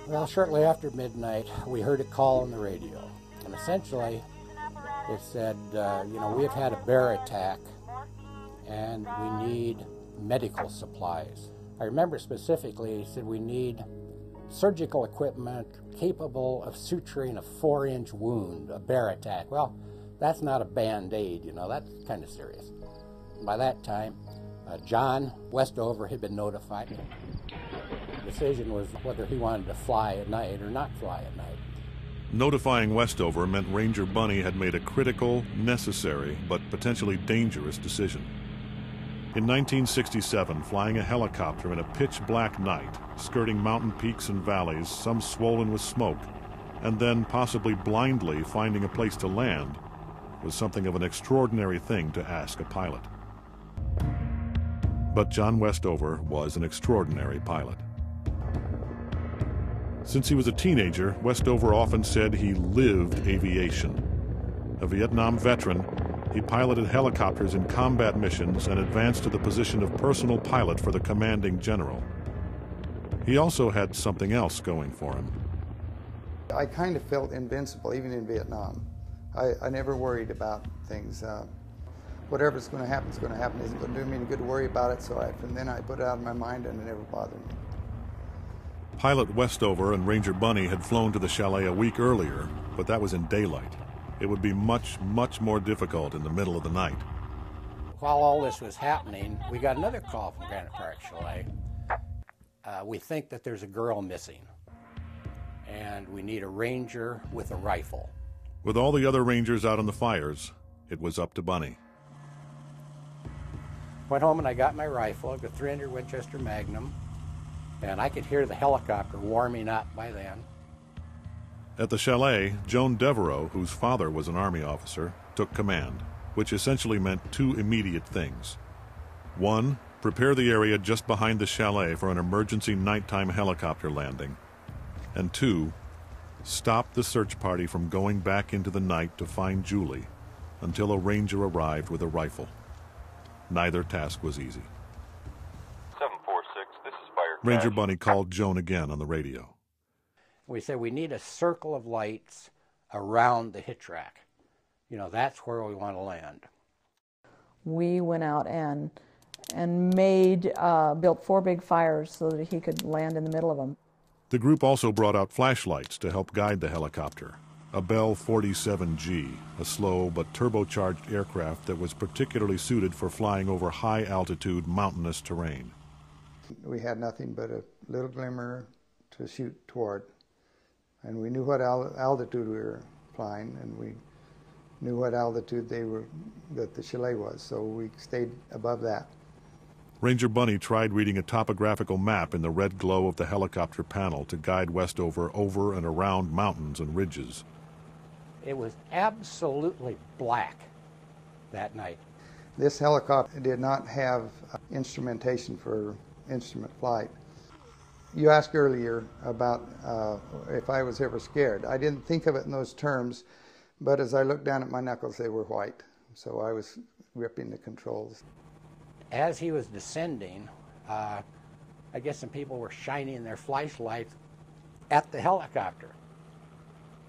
Well, shortly after midnight, we heard a call on the radio. And essentially, it said, we have had a bear attack and we need medical supplies. I remember specifically, it said we need surgical equipment capable of suturing a 4-inch wound, a bear attack. Well, that's not a Band-Aid, that's kind of serious. By that time, John Westover had been notified. The decision was whether he wanted to fly at night or not fly at night. Notifying Westover meant Ranger Bunny had made a critical, necessary, but potentially dangerous decision. In 1967, flying a helicopter in a pitch-black night, skirting mountain peaks and valleys, some swollen with smoke, and then possibly blindly finding a place to land, was something of an extraordinary thing to ask a pilot. But John Westover was an extraordinary pilot. Since he was a teenager, Westover often said he lived aviation. A Vietnam veteran, he piloted helicopters in combat missions and advanced to the position of personal pilot for the commanding general. He also had something else going for him. I kind of felt invincible, even in Vietnam. I never worried about things. Whatever's going to happen is going to happen. It isn't going to do me any good to worry about it, so from then I put it out of my mind and it never bothered me. Pilot Westover and Ranger Bunny had flown to the chalet a week earlier, but that was in daylight. It would be much, much more difficult in the middle of the night. While all this was happening, we got another call from Granite Park Chalet. We think that there's a girl missing, and we need a ranger with a rifle. With all the other rangers out on the fires, it was up to Bunny. Went home and I got my rifle, the 300 Winchester Magnum, and I could hear the helicopter warming up by then. At the chalet, Joan Devereaux, whose father was an Army officer, took command, which essentially meant two immediate things. One, prepare the area just behind the chalet for an emergency nighttime helicopter landing. And two, stop the search party from going back into the night to find Julie until a ranger arrived with a rifle. Neither task was easy. 746, this is Fire Ranger Crash. Bunny called Joan again on the radio. We said we need a circle of lights around the hitch rack. That's where we want to land. We went out and built 4 big fires so that he could land in the middle of them. The group also brought out flashlights to help guide the helicopter. A Bell 47G, a slow but turbocharged aircraft that was particularly suited for flying over high-altitude mountainous terrain. We had nothing but a little glimmer to shoot toward. And we knew what altitude we were flying, and we knew what altitude that the chalet was, so we stayed above that. Ranger Bunny tried reading a topographical map in the red glow of the helicopter panel to guide Westover over and around mountains and ridges. It was absolutely black that night. This helicopter did not have instrumentation for instrument flight. You asked earlier about if I was ever scared. I didn't think of it in those terms, but as I looked down at my knuckles, they were white, so I was gripping the controls. As he was descending, I guess some people were shining their flashlights at the helicopter.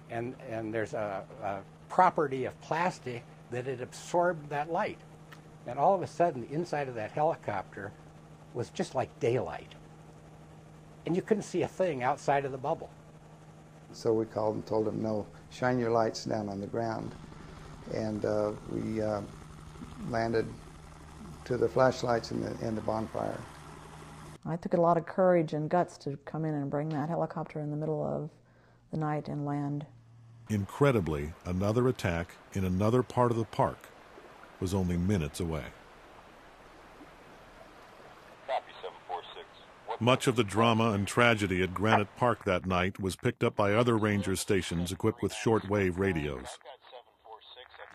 And there's a property of plastic that had absorbed that light. And all of a sudden, the inside of that helicopter was just like daylight. And you couldn't see a thing outside of the bubble. So we called and told them, no, shine your lights down on the ground. And we landed to the flashlights in the bonfire. I took a lot of courage and guts to come in and bring that helicopter in the middle of the night and land. Incredibly, another attack in another part of the park was only minutes away. Copy 746. Much of the drama and tragedy at Granite Park that night was picked up by other ranger stations equipped with shortwave radios.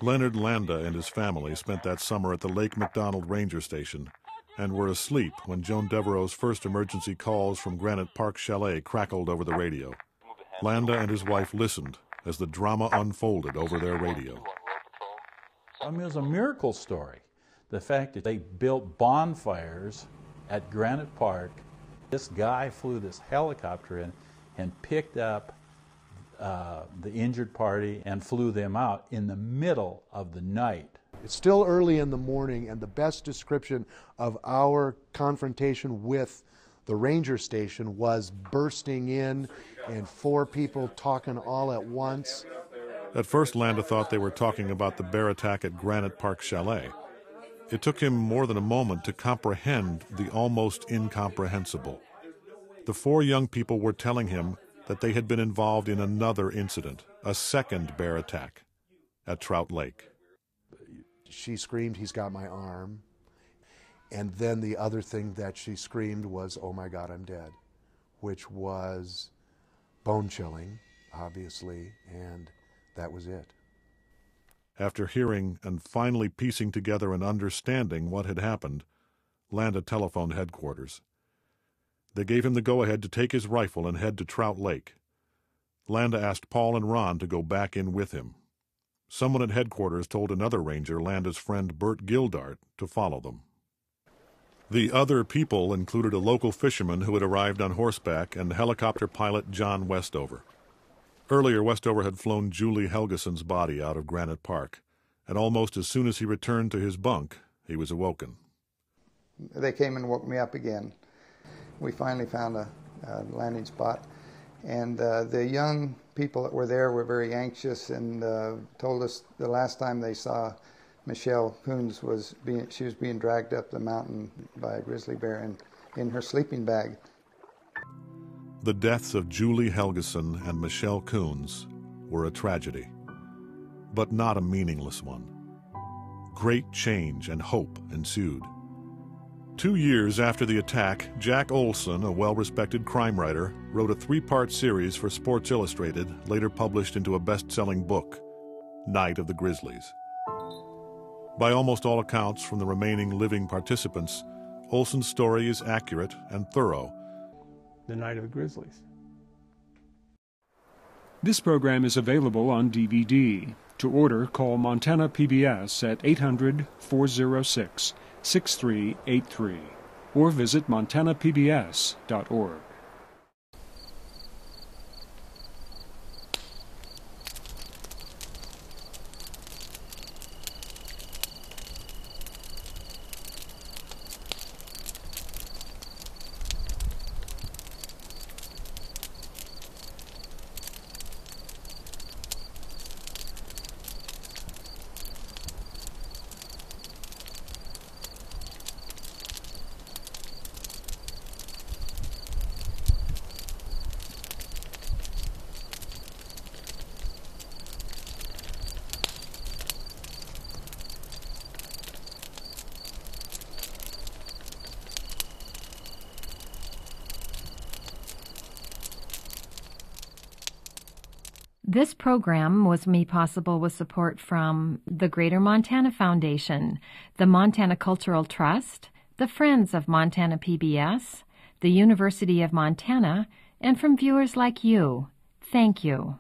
Leonard Landa and his family spent that summer at the Lake McDonald Ranger Station and were asleep when Joan Devereaux's first emergency calls from Granite Park Chalet crackled over the radio. Landa and his wife listened as the drama unfolded over their radio. I mean, it was a miracle story. The fact that they built bonfires at Granite Park This guy flew this helicopter in and picked up the injured party and flew them out in the middle of the night. It's still early in the morning, and the best description of our confrontation with the ranger station was bursting in and 4 people talking all at once. At first, Landa thought they were talking about the bear attack at Granite Park Chalet. It took him more than a moment to comprehend the almost incomprehensible. The 4 young people were telling him that they had been involved in another incident, a second bear attack at Trout Lake. She screamed, "He's got my arm." And then the other thing that she screamed was, "Oh my God, I'm dead," which was bone-chilling, obviously, and that was it. After hearing and finally piecing together and understanding what had happened, Landa telephoned headquarters. They gave him the go-ahead to take his rifle and head to Trout Lake. Landa asked Paul and Ron to go back in with him. Someone at headquarters told another ranger, Landa's friend Bert Gildart, to follow them. The other people included a local fisherman who had arrived on horseback and helicopter pilot John Westover. Earlier, Westover had flown Julie Helgeson's body out of Granite Park, and almost as soon as he returned to his bunk, he was awoken. They came and woke me up again. We finally found a landing spot, and the young people that were there were very anxious and told us the last time they saw Michelle Coons she was being dragged up the mountain by a grizzly bear in her sleeping bag. The deaths of Julie Helgeson and Michelle Coons were a tragedy, but not a meaningless one. Great change and hope ensued. 2 years after the attack, Jack Olson, a well-respected crime writer, wrote a 3-part series for Sports Illustrated, later published into a best-selling book, Night of the Grizzlies. By almost all accounts from the remaining living participants, Olson's story is accurate and thorough. The Night of the Grizzlies. This program is available on DVD. To order, call Montana PBS at 800-406-6383 or visit montanapbs.org. This program was made possible with support from the Greater Montana Foundation, the Montana Cultural Trust, the Friends of Montana PBS, the University of Montana, and from viewers like you. Thank you.